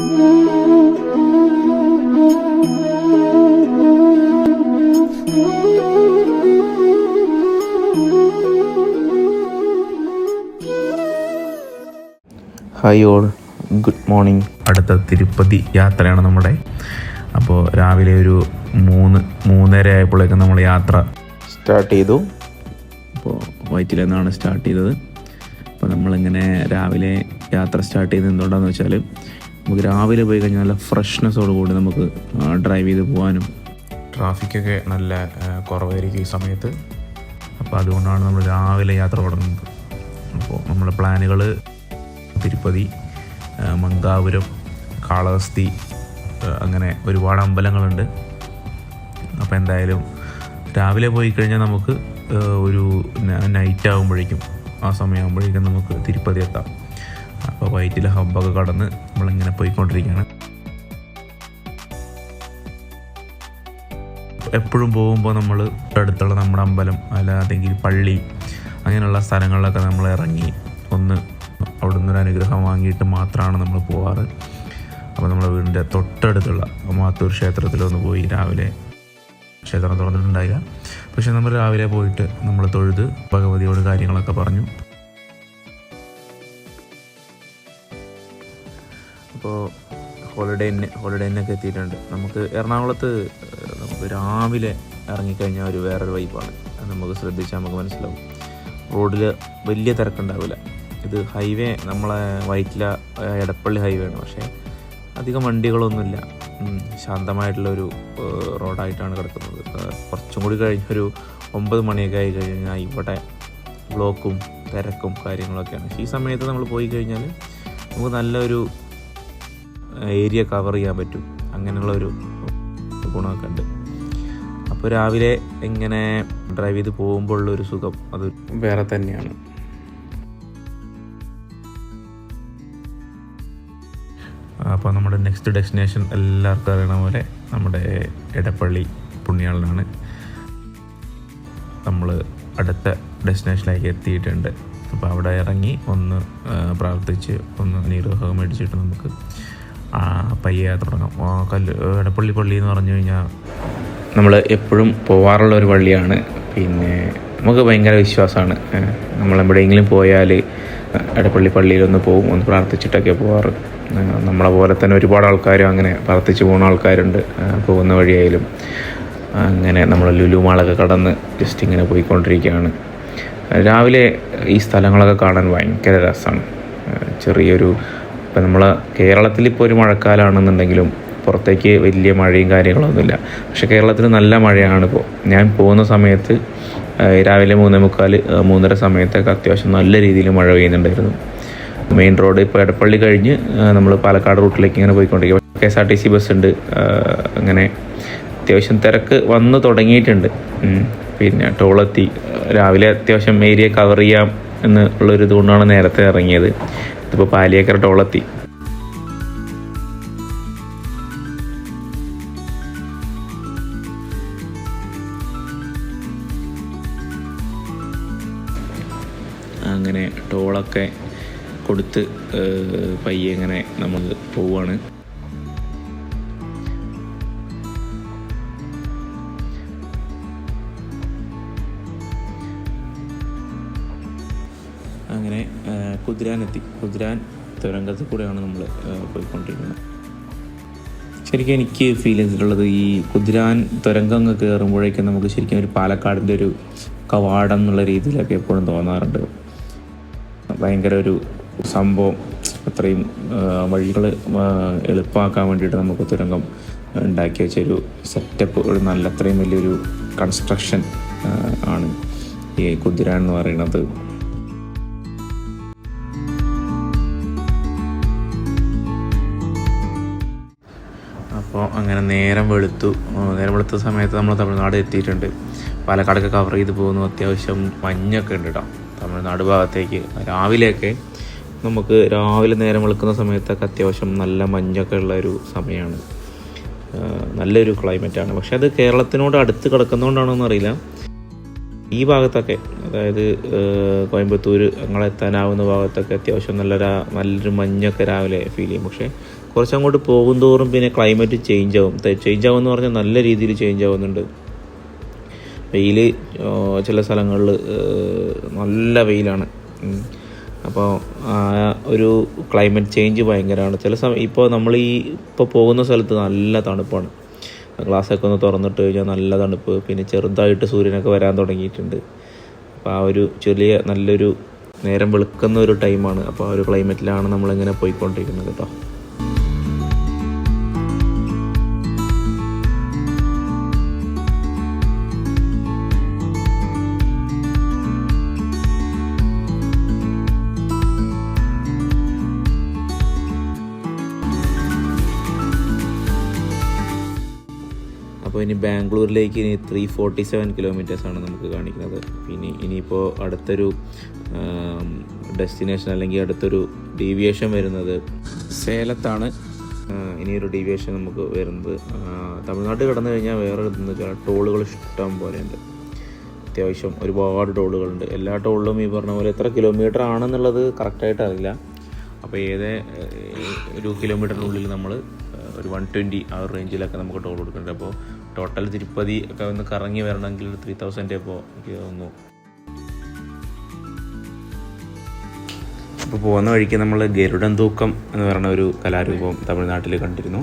Hi all, good morning. അടുത്ത തിരുപ്പതി യാത്രയാണ് നമ്മുടെ. അപ്പോൾ രാവിലെ ഒരു 3:30 ആയപ്പോഴേക്കും നമ്മൾ യാത്ര സ്റ്റാർട്ട് ചെയ്തു. അപ്പോൾ വൈറ്റിൽ നിന്നാണ് സ്റ്റാർട്ട് ചെയ്തത്. അപ്പോൾ നമ്മളിങ്ങനെ രാവിലെ യാത്ര സ്റ്റാർട്ട് ചെയ്തത് എന്തുകൊണ്ടാണെന്ന് വെച്ചാൽ നമുക്ക് രാവിലെ പോയി കഴിഞ്ഞാൽ നല്ല ഫ്രഷ്നെസ്സോട് കൂടി നമുക്ക് ഡ്രൈവ് ചെയ്ത് പോകാനും ട്രാഫിക്കൊക്കെ നല്ല കുറവായിരിക്കും ഈ സമയത്ത്. അപ്പോൾ അതുകൊണ്ടാണ് നമ്മൾ രാവിലെ യാത്ര തുടങ്ങുന്നത്. അപ്പോൾ നമ്മുടെ പ്ലാനുകൾ തിരുപ്പതി, മങ്കാപുരം, കാളഹസ്തി, അങ്ങനെ ഒരുപാട് അമ്പലങ്ങളുണ്ട്. അപ്പോൾ എന്തായാലും രാവിലെ പോയി കഴിഞ്ഞാൽ നമുക്ക് ഒരു നൈറ്റ് ആകുമ്പോഴേക്കും, ആ സമയമാകുമ്പോഴേക്കും നമുക്ക് തിരുപ്പതി എത്താം. അപ്പോൾ വൈറ്റിലെ ഹബ്ബൊക്കെ കടന്ന് നമ്മളിങ്ങനെ പോയിക്കൊണ്ടിരിക്കുകയാണ്. എപ്പോഴും പോകുമ്പോൾ നമ്മൾ അടുത്തുള്ള നമ്മുടെ അമ്പലം അല്ലെങ്കിൽ പള്ളി അങ്ങനെയുള്ള സ്ഥലങ്ങളിലൊക്കെ നമ്മൾ ഇറങ്ങി ഒന്ന് അവിടെ നിന്നൊരു അനുഗ്രഹം വാങ്ങിയിട്ട് മാത്രമാണ് നമ്മൾ പോകാറ്. അപ്പോൾ നമ്മൾ വീടിൻ്റെ തൊട്ടടുത്തുള്ള മാത്തൂർ ക്ഷേത്രത്തിലൊന്ന് പോയി രാവിലെ, ക്ഷേത്രം തുറന്നിട്ടുണ്ടായില്ല, പക്ഷെ നമ്മൾ രാവിലെ പോയിട്ട് നമ്മൾ തൊഴുത് ഭഗവതിയോട് കാര്യങ്ങളൊക്കെ പറഞ്ഞു. അപ്പോൾ ഹോളിഡേനൊക്കെ എത്തിയിട്ടുണ്ട്. നമുക്ക് എറണാകുളത്ത് നമുക്ക് രാവിലെ ഇറങ്ങിക്കഴിഞ്ഞാൽ ഒരു വേറൊരു വൈബാണ്. അത് നമുക്ക് ശ്രദ്ധിച്ചാൽ നമുക്ക് മനസ്സിലാവും. റോഡിൽ വലിയ തിരക്കുണ്ടാവില്ല. ഇത് ഹൈവേ നമ്മളെ വൈറ്റില എടപ്പള്ളി ഹൈവേ ആണ്, പക്ഷേ അധികം വണ്ടികളൊന്നുമില്ല. ശാന്തമായിട്ടുള്ളൊരു റോഡായിട്ടാണ് കിടക്കുന്നത്. കുറച്ചും കൂടി കഴിഞ്ഞൊരു 9 മണിയൊക്കെ ആയി കഴിഞ്ഞാൽ ഇവിടെ ബ്ലോക്കും തിരക്കും കാര്യങ്ങളൊക്കെയാണ്. ഈ സമയത്ത് നമ്മൾ പോയി കഴിഞ്ഞാൽ നമുക്ക് നല്ലൊരു ഏരിയ കവർ ചെയ്യാൻ പറ്റും. അങ്ങനെയുള്ളൊരു ഗുണമൊക്കെ ഉണ്ട്. അപ്പോൾ രാവിലെ ഇങ്ങനെ ഡ്രൈവ് ചെയ്ത് പോകുമ്പോഴുള്ളൊരു സുഖം അത് വേറെ തന്നെയാണ്. അപ്പോൾ നമ്മുടെ നെക്സ്റ്റ് ഡെസ്റ്റിനേഷൻ എല്ലാവർക്കും അറിയണ പോലെ നമ്മുടെ എടപ്പള്ളി പുണ്യാളനാണ്. നമ്മൾ അടുത്ത ഡെസ്റ്റിനേഷനിലേക്ക് എത്തിയിട്ടുണ്ട്. അപ്പോൾ അവിടെ ഇറങ്ങി ഒന്ന് പ്രാർത്ഥിച്ച് ഒന്ന് നീർവഹം മേടിച്ചിട്ട് നമുക്ക് പയ്യെ തുടങ്ങാം. എടപ്പള്ളി പള്ളി എന്ന് പറഞ്ഞു കഴിഞ്ഞാൽ നമ്മൾ എപ്പോഴും പോവാറുള്ള ഒരു പള്ളിയാണ്. പിന്നെ നമുക്ക് ഭയങ്കര വിശ്വാസമാണ്. നമ്മളെവിടെയെങ്കിലും പോയാൽ എടപ്പള്ളി പള്ളിയിലൊന്ന് പോകും, ഒന്ന് പ്രാർത്ഥിച്ചിട്ടൊക്കെ പോവാറ്. നമ്മളെ പോലെ തന്നെ ഒരുപാട് ആൾക്കാരും അങ്ങനെ പ്രാർത്ഥിച്ച് പോകുന്ന ആൾക്കാരുണ്ട്. പോകുന്ന വഴിയായാലും അങ്ങനെ നമ്മൾ ലുലു മാളൊക്കെ കടന്ന് ജസ്റ്റ് ഇങ്ങനെ പോയിക്കൊണ്ടിരിക്കുകയാണ്. രാവിലെ ഈ സ്ഥലങ്ങളൊക്കെ കാണാൻ ഭയങ്കര രസമാണ്. ചെറിയൊരു ഇപ്പം നമ്മൾ കേരളത്തിലിപ്പോൾ ഒരു മഴക്കാലമാണെന്നുണ്ടെങ്കിലും പുറത്തേക്ക് വലിയ മഴയും കാര്യങ്ങളൊന്നുമില്ല. പക്ഷേ കേരളത്തിൽ നല്ല മഴയാണിപ്പോൾ. ഞാൻ പോകുന്ന സമയത്ത് രാവിലെ 3:45 സമയത്തൊക്കെ അത്യാവശ്യം നല്ല രീതിയിൽ മഴ പെയ്യുന്നുണ്ടായിരുന്നു. മെയിൻ റോഡ് ഇപ്പോൾ എടപ്പള്ളി കഴിഞ്ഞ് നമ്മൾ പാലക്കാട് റൂട്ടിലേക്ക് ഇങ്ങനെ പോയിക്കൊണ്ടിരിക്കും. KSRTC ബസ്സുണ്ട്. അങ്ങനെ അത്യാവശ്യം തിരക്ക് വന്ന് തുടങ്ങിയിട്ടുണ്ട്. പിന്നെ ടോളെത്തി. രാവിലെ അത്യാവശ്യം ഏരിയ കവർ ചെയ്യാം എന്നുള്ളൊരു ഇതുകൊണ്ടാണ് നേരത്തെ ഇറങ്ങിയത്. ഇതിപ്പോൾ പാലിയേക്കര ടോളെത്തി. അങ്ങനെ ടോളൊക്കെ കൊടുത്ത് പയ്യെ ഇങ്ങനെ നമ്മൾ പോവുകയാണ്. അങ്ങനെ കുതിരാനെത്തി. കുതിരാൻ തുരങ്കത്തിൽ കൂടെയാണ് നമ്മൾ പോയിക്കൊണ്ടിരിക്കുന്നത്. ശരിക്കും എനിക്ക് ഫീൽ ചെയ്തിട്ടുള്ളത് ഈ കുതിരാൻ തുരങ്കം അങ്ങ് കയറുമ്പോഴേക്കും നമുക്ക് ശരിക്കും ഒരു പാലക്കാടിൻ്റെ ഒരു കവാടം എന്നുള്ള രീതിയിലൊക്കെ എപ്പോഴും തോന്നാറുണ്ട്. ഭയങ്കര ഒരു സംഭവം. അത്രയും വഴികൾ എളുപ്പമാക്കാൻ വേണ്ടിയിട്ട് നമുക്ക് തുരങ്കം ഉണ്ടാക്കി വെച്ചൊരു സെറ്റപ്പ്, ഒരു നല്ല അത്രയും വലിയൊരു കൺസ്ട്രക്ഷൻ ആണ് ഈ കുതിരാൻ എന്ന് പറയുന്നത്. അപ്പോൾ അങ്ങനെ നേരം വെളുത്ത സമയത്ത് നമ്മൾ തമിഴ്നാട് എത്തിയിട്ടുണ്ട്. പാലക്കാടൊക്കെ കവർ ചെയ്ത് പോകുന്നു. അത്യാവശ്യം മഞ്ഞൊക്കെ ഉണ്ട് കേട്ടോ തമിഴ്നാട് ഭാഗത്തേക്ക്. രാവിലെയൊക്കെ നമുക്ക് രാവിലെ നേരം വെളുക്കുന്ന സമയത്തൊക്കെ അത്യാവശ്യം നല്ല മഞ്ഞൊക്കെ ഉള്ള ഒരു സമയമാണ്. നല്ലൊരു ക്ലൈമറ്റാണ്. പക്ഷെ അത് കേരളത്തിനോട് അടുത്ത് കിടക്കുന്നതുകൊണ്ടാണോന്ന് അറിയില്ല. ഈ ഭാഗത്തൊക്കെ, അതായത് കോയമ്പത്തൂർ ഞങ്ങളെത്താനാവുന്ന ഭാഗത്തൊക്കെ അത്യാവശ്യം നല്ലൊരു മഞ്ഞൊക്കെ രാവിലെ ഫീൽ ചെയ്യും. പക്ഷേ കുറച്ചങ്ങോട്ട് പോകും തോറും പിന്നെ ക്ലൈമറ്റ് ചേഞ്ച് ആവും എന്ന് പറഞ്ഞാൽ നല്ല രീതിയിൽ ചേഞ്ച് ആവുന്നുണ്ട്. വെയിൽ ചില സ്ഥലങ്ങളിൽ നല്ല വെയിലാണ്. അപ്പോൾ ഒരു ക്ലൈമറ്റ് ചേഞ്ച് ഭയങ്കരമാണ്. ചില സമയം ഇപ്പോൾ ഇപ്പോൾ പോകുന്ന സ്ഥലത്ത് നല്ല തണുപ്പാണ്. ഗ്ലാസ്സൊക്കെ ഒന്ന് തുറന്നിട്ട് കഴിഞ്ഞാൽ നല്ല തണുപ്പ്. പിന്നെ ചെറുതായിട്ട് സൂര്യനൊക്കെ വരാൻ തുടങ്ങിയിട്ടുണ്ട്. അപ്പോൾ ആ ഒരു നല്ലൊരു നേരം വെളുക്കുന്ന ഒരു ടൈമാണ്. അപ്പോൾ ആ ഒരു ക്ലൈമറ്റിലാണ് നമ്മളിങ്ങനെ പോയിക്കൊണ്ടിരിക്കുന്നത് കേട്ടോ. അപ്പോൾ ഇനി ബാംഗ്ലൂരിലേക്ക് ഇനി 347 കിലോമീറ്റേഴ്സാണ് നമുക്ക് കാണിക്കുന്നത്. പിന്നെ ഇനിയിപ്പോൾ അടുത്തൊരു ഡെസ്റ്റിനേഷൻ അല്ലെങ്കിൽ അടുത്തൊരു ഡീവിയേഷൻ വരുന്നത് സേലത്താണ്. ഇനിയൊരു ഡീവിയേഷൻ നമുക്ക് വരുന്നത് തമിഴ്നാട്ടിൽ കടന്നു കഴിഞ്ഞാൽ വേറെ ഇതെന്ന് വെച്ചാൽ ടോളുകൾ ഇഷ്ടം പോലെയുണ്ട്. അത്യാവശ്യം ഒരുപാട് ടോളുകളുണ്ട്. എല്ലാ ടോളിലും ഈ പറഞ്ഞ പോലെ എത്ര കിലോമീറ്റർ ആണെന്നുള്ളത് കറക്റ്റായിട്ട് അറിയില്ല. അപ്പോൾ ഒരു കിലോമീറ്ററിനുള്ളിൽ നമ്മൾ ഒരു 120 ആ ഒരു റേഞ്ചിലൊക്കെ നമുക്ക് ടോൾ കൊടുക്കുന്നുണ്ട്. അപ്പോൾ ടോട്ടൽ തിരുപ്പതി ഒക്കെ ഒന്ന് കറങ്ങി വരണമെങ്കിൽ 3000 ഇപ്പോൾ എനിക്ക് തോന്നുന്നു. അപ്പോൾ പോകുന്ന വഴിക്ക് നമ്മൾ ഗരുഡൻ തൂക്കം എന്ന് പറയുന്ന ഒരു കലാരൂപം തമിഴ്നാട്ടിൽ കണ്ടിരുന്നു.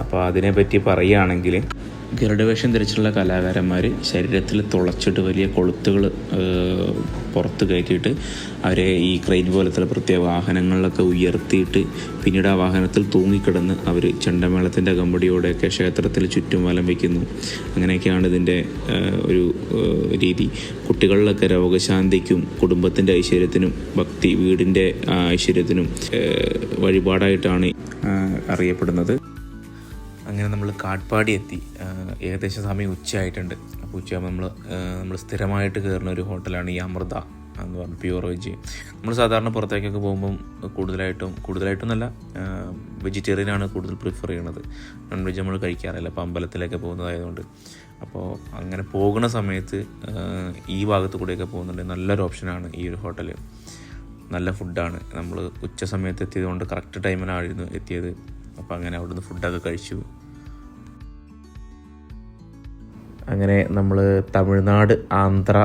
അപ്പോൾ അതിനെപ്പറ്റി പറയുകയാണെങ്കിൽ ഗരുഡവേഷം ധരിച്ചിട്ടുള്ള കലാകാരന്മാർ ശരീരത്തിൽ തുളച്ചിട്ട് വലിയ കൊളുത്തുകൾ പുറത്ത് കയറ്റിയിട്ട് അവരെ ഈ ക്രെയിൻ പോലത്തെ പ്രത്യേക വാഹനങ്ങളിലൊക്കെ ഉയർത്തിയിട്ട് പിന്നീട് ആ വാഹനത്തിൽ തൂങ്ങിക്കിടന്ന് അവർ ചെണ്ടമേളത്തിൻ്റെ കമ്പടിയോടെയൊക്കെ ക്ഷേത്രത്തിൽ ചുറ്റും വലം വയ്ക്കുന്നു. അങ്ങനെയൊക്കെയാണ് ഇതിൻ്റെ ഒരു രീതി. കുട്ടികളിലൊക്കെ രോഗശാന്തിക്കും കുടുംബത്തിൻ്റെ ഐശ്വര്യത്തിനും വീടിൻ്റെ ഐശ്വര്യത്തിനും വഴിപാടായിട്ടാണ് അറിയപ്പെടുന്നത്. അങ്ങനെ നമ്മൾ കാട്ട്പാടി എത്തി. ഏകദേശം സമയം ഉച്ചയായിട്ടുണ്ട്. അപ്പോൾ ഉച്ചയാകുമ്പോൾ നമ്മൾ സ്ഥിരമായിട്ട് കയറുന്ന ഒരു ഹോട്ടലാണ് ഈ അമൃത എന്ന് പറഞ്ഞ പ്യൂർ വെജ്. നമ്മൾ സാധാരണ പുറത്തേക്കൊക്കെ പോകുമ്പം കൂടുതലായിട്ടും നല്ല വെജിറ്റേറിയനാണ് കൂടുതൽ പ്രിഫർ ചെയ്യണത്. നോൺ വെജ് നമ്മൾ കഴിക്കാറില്ല. അപ്പോൾ അമ്പലത്തിലൊക്കെ പോകുന്നതായതുകൊണ്ട്. അപ്പോൾ അങ്ങനെ പോകുന്ന സമയത്ത് ഈ ഭാഗത്ത് കൂടെയൊക്കെ പോകുന്നുണ്ട്. നല്ലൊരു ഓപ്ഷനാണ് ഈ ഒരു ഹോട്ടൽ. നല്ല ഫുഡാണ്. നമ്മൾ ഉച്ച സമയത്ത് എത്തിയതുകൊണ്ട് കറക്റ്റ് ടൈമിനായിരുന്നു എത്തിയത്. അപ്പോൾ അങ്ങനെ അവിടുന്ന് ഫുഡൊക്കെ കഴിച്ചു. അങ്ങനെ നമ്മൾ തമിഴ്നാട് ആന്ധ്ര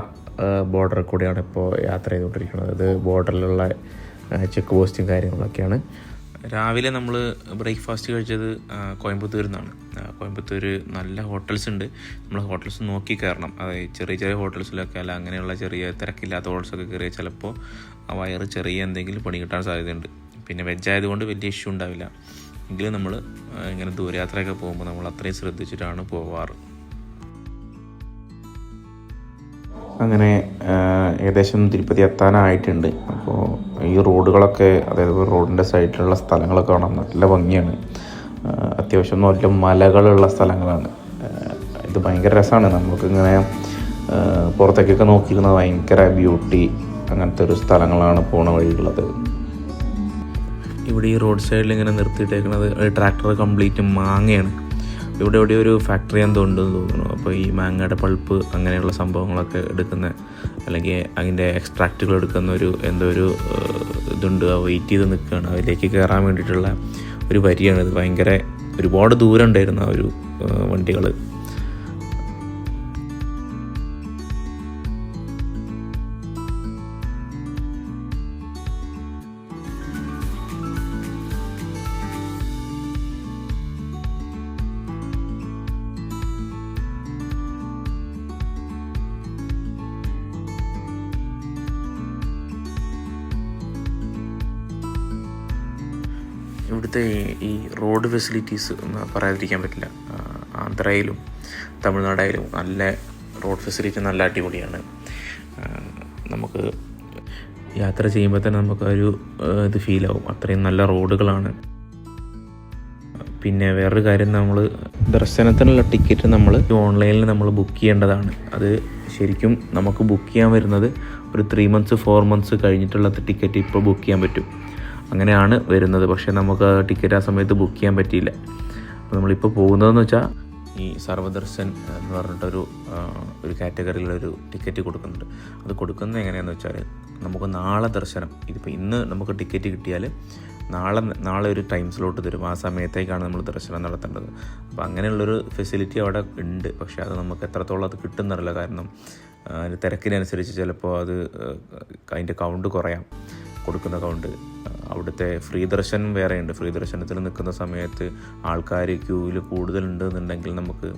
ബോർഡറിൽ കൂടെയാണ് ഇപ്പോൾ യാത്ര ചെയ്തുകൊണ്ടിരിക്കുന്നത്. അത് ബോർഡറിലുള്ള ചെക്ക് പോസ്റ്റും കാര്യങ്ങളൊക്കെയാണ്. രാവിലെ നമ്മൾ ബ്രേക്ക്ഫാസ്റ്റ് കഴിച്ചത് കോയമ്പത്തൂരിൽ നിന്നാണ്. കോയമ്പത്തൂർ നല്ല ഹോട്ടൽസ് ഉണ്ട്. നമ്മൾ ഹോട്ടൽസ് നോക്കി കയറണം. അതായത് ചെറിയ ഹോട്ടൽസിലൊക്കെ അല്ല, അങ്ങനെയുള്ള ചെറിയ തിരക്കില്ലാത്ത ഹോട്ടൽസൊക്കെ കയറിയാൽ ചിലപ്പോൾ ആ വയറ് ചെറിയ എന്തെങ്കിലും പണി കിട്ടാൻ സാധ്യതയുണ്ട്. പിന്നെ വെജ് ആയതുകൊണ്ട് വലിയ ഇഷ്യൂ ഉണ്ടാവില്ല. എങ്കിലും നമ്മൾ ഇങ്ങനെ ദൂരയാത്രയൊക്കെ പോകുമ്പോൾ നമ്മൾ അത്രയും ശ്രദ്ധിച്ചിട്ടാണ് പോവാറ്. അങ്ങനെ ഏകദേശം തിരുപ്പതി എത്താനായിട്ടുണ്ട്. അപ്പോൾ ഈ റോഡുകളൊക്കെ, അതായത് റോഡിൻ്റെ സൈഡിലുള്ള സ്ഥലങ്ങളൊക്കെ കാണാൻ നല്ല ഭംഗിയാണ്. അത്യാവശ്യം നല്ല മലകളുള്ള സ്ഥലങ്ങളാണ്. ഇത് ഭയങ്കര രസമാണ്. നമുക്കിങ്ങനെ പുറത്തേക്കൊക്കെ നോക്കിയിരുന്നത് ഭയങ്കര ബ്യൂട്ടി അങ്ങനത്തെ ഒരു സ്ഥലങ്ങളാണ് പോണ വഴിയുള്ളത്. ഇവിടെ ഈ റോഡ് സൈഡിൽ ഇങ്ങനെ നിർത്തിയിട്ടേക്കുന്നത് ട്രാക്ടർ കംപ്ലീറ്റ് മാങ്ങയാണ്. ഇവിടെ ഒരു ഫാക്ടറി എന്തോ ഉണ്ടെന്ന് തോന്നുന്നു. അപ്പോൾ ഈ മാങ്ങയുടെ പൾപ്പ് അങ്ങനെയുള്ള സംഭവങ്ങളൊക്കെ എടുക്കുന്ന, അല്ലെങ്കിൽ അതിൻ്റെ എക്സ്ട്രാക്റ്റുകൾ എടുക്കുന്ന ഒരു ഇതുണ്ട്. വെയിറ്റ് ചെയ്ത് നിൽക്കുകയാണ്. അതിലേക്ക് കയറാൻ വേണ്ടിയിട്ടുള്ള ഒരു വരിയാണിത്. ഭയങ്കര ഒരുപാട് ദൂരം ഉണ്ടായിരുന്നു ആ ഒരു വണ്ടികൾ. ഇവിടുത്തെ ഈ റോഡ് ഫെസിലിറ്റീസ് ഒന്ന് പറയാതിരിക്കാൻ പറ്റില്ല. ആന്ധ്രയിലും തമിഴ്നാടായാലും നല്ല റോഡ് ഫെസിലിറ്റി നല്ല അടിപൊളിയാണ്. നമുക്ക് യാത്ര ചെയ്യുമ്പോൾ തന്നെ നമുക്കൊരു ഇത് ഫീലാവും. അത്രയും നല്ല റോഡുകളാണ്. പിന്നെ വേറൊരു കാര്യം, നമ്മൾ ദർശനത്തിനുള്ള ടിക്കറ്റ് നമ്മൾ ഓൺലൈനിൽ നമ്മൾ ബുക്ക് ചെയ്യേണ്ടതാണ്. അത് ശരിക്കും നമുക്ക് ബുക്ക് ചെയ്യാൻ വരുന്നത് ഒരു 3 months 4 months കഴിഞ്ഞിട്ടുള്ള ടിക്കറ്റ് ഇപ്പോൾ ബുക്ക് ചെയ്യാൻ പറ്റും. അങ്ങനെയാണ് വരുന്നത്. പക്ഷേ നമുക്ക് ടിക്കറ്റ് ആ സമയത്ത് ബുക്ക് ചെയ്യാൻ പറ്റിയില്ല. അപ്പോൾ നമ്മളിപ്പോൾ പോകുന്നതെന്ന് വെച്ചാൽ ഈ സർവദർശൻ എന്ന് പറഞ്ഞിട്ടൊരു കാറ്റഗറിയിലൊരു ടിക്കറ്റ് കൊടുക്കുന്നുണ്ട്. അത് കൊടുക്കുന്നത് എങ്ങനെയാണെന്ന് വെച്ചാൽ നമുക്ക് നാളെ ദർശനം, ഇതിപ്പോൾ ഇന്ന് നമുക്ക് ടിക്കറ്റ് കിട്ടിയാൽ നാളെ ഒരു ടൈം സ്ലോട്ട് തരും, ആ സമയത്തേക്കാണ് നമ്മൾ ദർശനം നടത്തേണ്ടത്. അപ്പോൾ അങ്ങനെയുള്ളൊരു ഫെസിലിറ്റി അവിടെ ഉണ്ട്. പക്ഷേ അത് നമുക്ക് എത്രത്തോളം അത് കിട്ടുന്നറിയില്ല. കാരണം അതിൻ്റെ തിരക്കിനനുസരിച്ച് ചിലപ്പോൾ അതിൻ്റെ കൗണ്ട് കുറയാം, കൊടുക്കുന്ന കൗണ്ട്. അവിടുത്തെ ഫ്രീ ദർശനം വേറെയുണ്ട്. ഫ്രീ ദർശനത്തിൽ നിൽക്കുന്ന സമയത്ത് ആൾക്കാർ ക്യൂവിൽ കൂടുതലുണ്ടെന്നുണ്ടെങ്കിൽ നമുക്ക്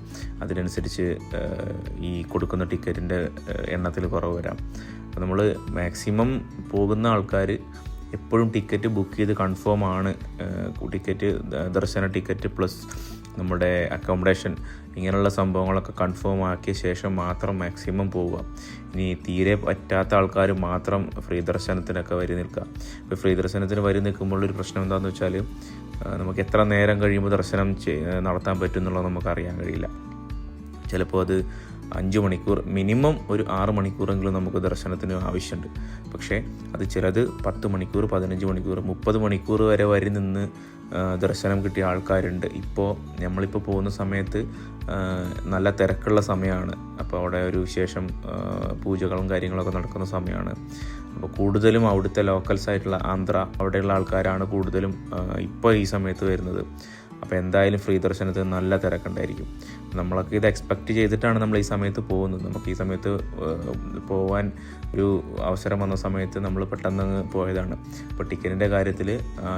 അതിനനുസരിച്ച് ഈ കൊടുക്കുന്ന ടിക്കറ്റിൻ്റെ എണ്ണത്തിൽ കുറവ് വരാം. അപ്പോൾ നമ്മൾ മാക്സിമം പോകുന്ന ആൾക്കാർ എപ്പോഴും ടിക്കറ്റ് ബുക്ക് ചെയ്ത് കൺഫേം ആണ്, ദർശന ടിക്കറ്റ് പ്ലസ് നമ്മുടെ അക്കോമഡേഷൻ ഇങ്ങനെയുള്ള സംഭവങ്ങളൊക്കെ കൺഫേം ആക്കിയ ശേഷം മാത്രം മാക്സിമം പോവുക. ഇനി തീരെ പറ്റാത്ത ആൾക്കാർ മാത്രം ഫ്രീ ദർശനത്തിനൊക്കെ വരി നിൽക്കുക. ഇപ്പോൾ ഫ്രീ ദർശനത്തിന് വരി നിൽക്കുമ്പോഴൊരു പ്രശ്നം എന്താണെന്ന് വെച്ചാൽ നമുക്ക് എത്ര നേരം കഴിയുമ്പോൾ ദർശനം നടത്താൻ പറ്റും എന്നുള്ളത് നമുക്കറിയാൻ കഴിയില്ല. ചിലപ്പോൾ അത് 5 മണിക്കൂർ, മിനിമം ഒരു 6 മണിക്കൂറെങ്കിലും നമുക്ക് ദർശനത്തിന് ആവശ്യമുണ്ട്. പക്ഷേ അത് ചിലത് 10 മണിക്കൂർ, 15 മണിക്കൂർ, 30 മണിക്കൂർ വരെ നിന്ന് ദർശനം കിട്ടിയ ആൾക്കാരുണ്ട്. നമ്മളിപ്പോൾ പോകുന്ന സമയത്ത് നല്ല തിരക്കുള്ള സമയമാണ്. അപ്പോൾ അവിടെ ഒരു വിശേഷം പൂജകളും കാര്യങ്ങളൊക്കെ നടക്കുന്ന സമയമാണ്. അപ്പോൾ കൂടുതലും അവിടുത്തെ ലോക്കൽസ് ആയിട്ടുള്ള ആന്ധ്ര അവിടെയുള്ള ആൾക്കാരാണ് കൂടുതലും ഇപ്പോൾ ഈ സമയത്ത് വരുന്നത്. അപ്പോൾ എന്തായാലും ഫ്രീ ദർശനത്തിന് നല്ല തിരക്കുണ്ടായിരിക്കും. നമ്മളൊക്കെ ഇത് എക്സ്പെക്റ്റ് ചെയ്തിട്ടാണ് നമ്മൾ ഈ സമയത്ത് പോകുന്നത്. നമുക്ക് ഈ സമയത്ത് പോകാൻ ഒരു അവസരം വന്ന സമയത്ത് നമ്മൾ പെട്ടെന്ന് പോയതാണ്. അപ്പോൾ ടിക്കറ്റിൻ്റെ കാര്യത്തിൽ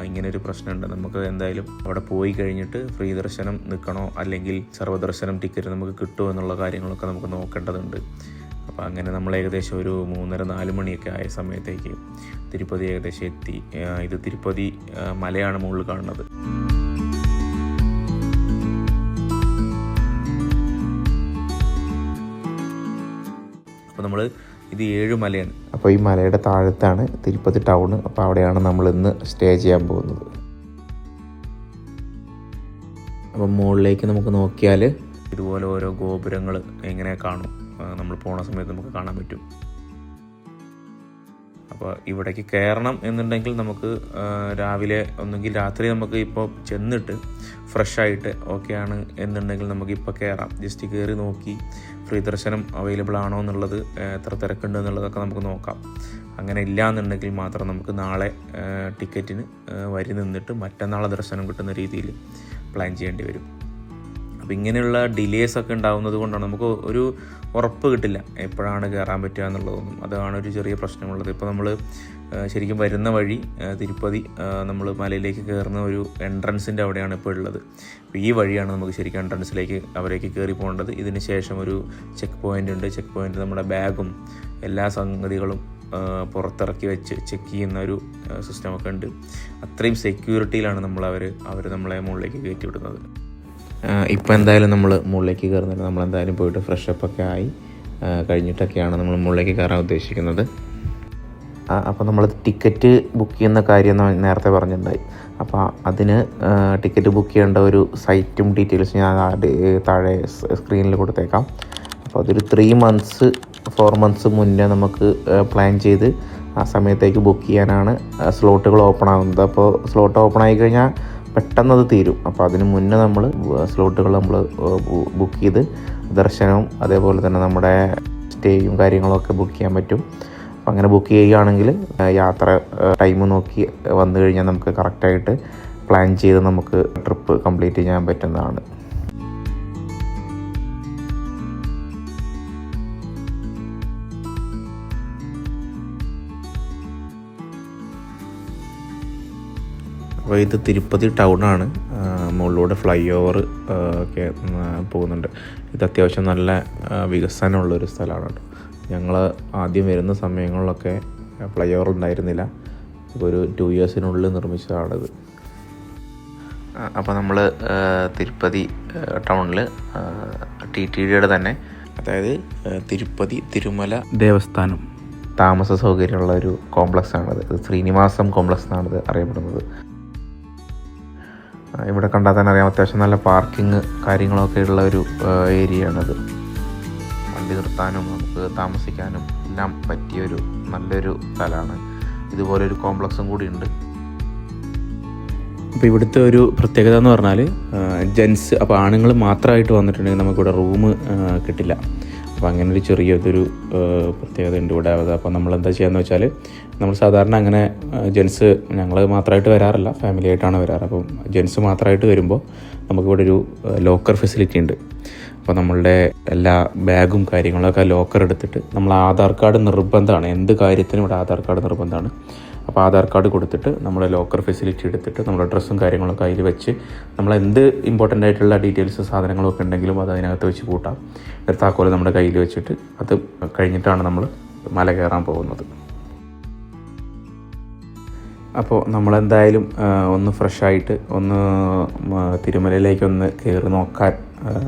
ഇങ്ങനൊരു പ്രശ്നമുണ്ട്. നമുക്ക് എന്തായാലും അവിടെ പോയി കഴിഞ്ഞിട്ട് ഫ്രീ ദർശനം നിൽക്കണോ അല്ലെങ്കിൽ സർവ്വദർശനം ടിക്കറ്റ് നമുക്ക് കിട്ടുമോ എന്നുള്ള കാര്യങ്ങളൊക്കെ നമുക്ക് നോക്കേണ്ടതുണ്ട്. അപ്പോൾ അങ്ങനെ നമ്മൾ ഏകദേശം ഒരു 3:30-4 മണിയൊക്കെ ആയ സമയത്തേക്ക് തിരുപ്പതി ഏകദേശം എത്തി. ഇത് തിരുപ്പതി മലയാണ് മുകളിൽ കാണുന്നത്. ഇത് 7 മലയാണ്. അപ്പോൾ ഈ മലയുടെ താഴത്താണ് തിരുപ്പതി ടൗൺ. അപ്പോൾ അവിടെയാണ് നമ്മൾ ഇന്ന് സ്റ്റേ ചെയ്യാൻ പോകുന്നത്. അപ്പം മുകളിലേക്ക് നമുക്ക് നോക്കിയാൽ ഇതുപോലെ ഓരോ ഗോപുരങ്ങൾ എങ്ങനെ കാണും, നമ്മൾ പോണ സമയത്ത് നമുക്ക് കാണാൻ പറ്റും. അപ്പോൾ ഇവിടേക്ക് കയറണം എന്നുണ്ടെങ്കിൽ നമുക്ക് രാവിലെ ഒന്നെങ്കിൽ രാത്രി നമുക്ക് ഇപ്പോൾ ചെന്നിട്ട് ഫ്രഷായിട്ട് ഓക്കെയാണ് എന്നുണ്ടെങ്കിൽ നമുക്കിപ്പോൾ കയറാം. ജസ്റ്റ് കയറി നോക്കി ഫ്രീ ദർശനം അവൈലബിൾ ആണോ എന്നുള്ളത്, എത്ര തിരക്കുണ്ട് എന്നുള്ളതൊക്കെ നമുക്ക് നോക്കാം. അങ്ങനെ ഇല്ല എന്നുണ്ടെങ്കിൽ മാത്രം നമുക്ക് നാളെ ടിക്കറ്റിന് വരി നിന്നിട്ട് മറ്റന്നാളെ ദർശനം കിട്ടുന്ന രീതിയിൽ പ്ലാൻ ചെയ്യേണ്ടി വരും. അപ്പോൾ ഇങ്ങനെയുള്ള ഡിലേസ് ഒക്കെ ഉണ്ടാകുന്നത് കൊണ്ടാണ് നമുക്ക് ഒരു ഉറപ്പ് കിട്ടില്ല എപ്പോഴാണ് കയറാൻ പറ്റുക എന്നുള്ളതൊന്നും. അതാണ് ഒരു ചെറിയ പ്രശ്നമുള്ളത്. ഇപ്പോൾ നമ്മൾ ശരിക്കും വരുന്ന വഴി തിരുപ്പതി നമ്മൾ മലയിലേക്ക് കയറുന്ന ഒരു എൻട്രൻസിൻ്റെ അവിടെയാണ് ഇപ്പോൾ ഉള്ളത്. അപ്പോൾ ഈ വഴിയാണ് നമുക്ക് ശരിക്കും എൻട്രൻസിലേക്ക് അവരേക്ക് കയറി പോകേണ്ടത്. ഇതിന് ശേഷം ഒരു ചെക്ക് പോയിൻ്റ് ഉണ്ട്. ചെക്ക് പോയിൻ്റ് നമ്മുടെ ബാഗും എല്ലാ സംഗതികളും പുറത്തിറക്കി വെച്ച് ചെക്ക് ചെയ്യുന്ന ഒരു സിസ്റ്റമൊക്കെ ഉണ്ട്. അത്രയും സെക്യൂരിറ്റിയിലാണ് അവർ നമ്മളെ മുകളിലേക്ക് കയറ്റി വിടുന്നത്. ഇപ്പോൾ എന്തായാലും നമ്മൾ മുകളിലേക്ക് കയറുന്നില്ല. നമ്മളെന്തായാലും പോയിട്ട് ഫ്രഷപ്പൊക്കെ ആയി കഴിഞ്ഞിട്ടൊക്കെയാണ് നമ്മൾ മുകളിലേക്ക് കയറാൻ ഉദ്ദേശിക്കുന്നത്. അപ്പോൾ നമ്മൾ ടിക്കറ്റ് ബുക്ക് ചെയ്യുന്ന കാര്യം നേരത്തെ പറഞ്ഞിട്ടുണ്ടായി. അപ്പോൾ അതിന് ടിക്കറ്റ് ബുക്ക് ചെയ്യേണ്ട ഒരു സൈറ്റും ഡീറ്റെയിൽസും ഞാൻ താഴെ സ്ക്രീനിൽ കൊടുത്തേക്കാം. അപ്പോൾ അതൊരു 3 months 4 months മുന്നേ നമുക്ക് പ്ലാൻ ചെയ്ത് ആ സമയത്തേക്ക് ബുക്ക് ചെയ്യാനാണ് സ്ലോട്ടുകൾ ഓപ്പൺ ആകുന്നത്. അപ്പോൾ സ്ലോട്ട് ഓപ്പൺ ആയി കഴിഞ്ഞാൽ പെട്ടെന്ന് അത് തീരും. അപ്പോൾ അതിന് മുന്നേ നമ്മൾ സ്ലോട്ടുകൾ ബുക്ക് ചെയ്ത് ദർശനവും അതേപോലെ തന്നെ നമ്മുടെ സ്റ്റേയും കാര്യങ്ങളൊക്കെ ബുക്ക് ചെയ്യാൻ പറ്റും. അപ്പോൾ അങ്ങനെ ബുക്ക് ചെയ്യുകയാണെങ്കിൽ യാത്ര ടൈം നോക്കി വന്നു കഴിഞ്ഞാൽ നമുക്ക് കറക്റ്റായിട്ട് പ്ലാൻ ചെയ്ത് നമുക്ക് ട്രിപ്പ് കംപ്ലീറ്റ് ചെയ്യാൻ പറ്റുന്നതാണ്. അപ്പോൾ ഇത് തിരുപ്പതി ടൗണാണ്. മുകളിലൂടെ ഫ്ലൈ ഓവർ ഒക്കെ പോകുന്നുണ്ട്. ഇത് അത്യാവശ്യം നല്ല വികസനമുള്ളൊരു സ്ഥലമാണ് കേട്ടോ. ഞങ്ങൾ ആദ്യം വരുന്ന സമയങ്ങളിലൊക്കെ ഫ്ലൈ ഓവർ ഉണ്ടായിരുന്നില്ല. ഇപ്പോൾ ഒരു 2 yearsനുള്ളിൽ നിർമ്മിച്ചതാണിത്. അപ്പോൾ നമ്മൾ തിരുപ്പതി ടൗണിൽ TTDയുടെ തന്നെ, അതായത് തിരുപ്പതി തിരുമല ദേവസ്ഥാനം താമസ സൗകര്യമുള്ള ഒരു കോംപ്ലക്സാണിത്. ഇത് ശ്രീനിവാസം കോംപ്ലക്സ് എന്നാണിത് അറിയപ്പെടുന്നത്. ഇവിടെ കണ്ടാൽ തന്നെ അറിയാം, അത്യാവശ്യം നല്ല പാർക്കിങ് കാര്യങ്ങളൊക്കെ ഉള്ള ഒരു ഏരിയയാണിത്. വണ്ടി നിർത്താനും നമുക്ക് താമസിക്കാനും എല്ലാം പറ്റിയൊരു നല്ലൊരു സ്ഥലമാണ്. ഇതുപോലൊരു കോംപ്ലക്സും കൂടി ഉണ്ട്. അപ്പോൾ ഇവിടുത്തെ ഒരു പ്രത്യേകത എന്ന് പറഞ്ഞാൽ ജെൻസ്, അപ്പോൾ ആണുങ്ങൾ മാത്രമായിട്ട് വന്നിട്ടുണ്ടെങ്കിൽ നമുക്കിവിടെ റൂം കിട്ടില്ല. അപ്പോൾ അങ്ങനെ ഒരു ചെറിയതൊരു പ്രത്യേകത ഉണ്ട് ഇവിടെ. അപ്പോൾ നമ്മളെന്താ ചെയ്യാന്ന് വെച്ചാൽ, നമ്മൾ സാധാരണ അങ്ങനെ ജെൻസ് ഞങ്ങൾ മാത്രമായിട്ട് വരാറില്ല, ഫാമിലി ആയിട്ടാണ് വരാറ്. അപ്പം ജെൻസ് മാത്രമായിട്ട് വരുമ്പോൾ നമുക്കിവിടെ ഒരു ലോക്കർ ഫെസിലിറ്റി ഉണ്ട്. അപ്പോൾ നമ്മളുടെ എല്ലാ ബാഗും കാര്യങ്ങളൊക്കെ ലോക്കർ എടുത്തിട്ട്, നമ്മൾ ആധാർ കാർഡ് നിർബന്ധമാണ്, എന്ത് കാര്യത്തിനും ഇവിടെ ആധാർ കാർഡ് നിർബന്ധമാണ്. അപ്പോൾ ആധാർ കാർഡ് കൊടുത്തിട്ട് നമ്മൾ ലോക്കർ ഫെസിലിറ്റി എടുത്തിട്ട് നമ്മുടെ ഡ്രസ്സും കാര്യങ്ങളൊക്കെ അതിൽ വെച്ച്, നമ്മൾ എന്ത് ഇമ്പോർട്ടൻ്റ് ആയിട്ടുള്ള ഡീറ്റെയിൽസ് സാധനങ്ങളൊക്കെ ഉണ്ടെങ്കിലും അത് അതിനകത്ത് വെച്ച് കൂട്ടാം. താക്കോല് നമ്മുടെ കയ്യിൽ വെച്ചിട്ട് അത് കഴിഞ്ഞിട്ടാണ് നമ്മൾ മല കയറാൻ പോകുന്നത്. അപ്പോൾ നമ്മളെന്തായാലും ഒന്ന് ഫ്രഷായിട്ട് ഒന്ന് തിരുമലയിലേക്കൊന്ന് കയറി നോക്കാൻ,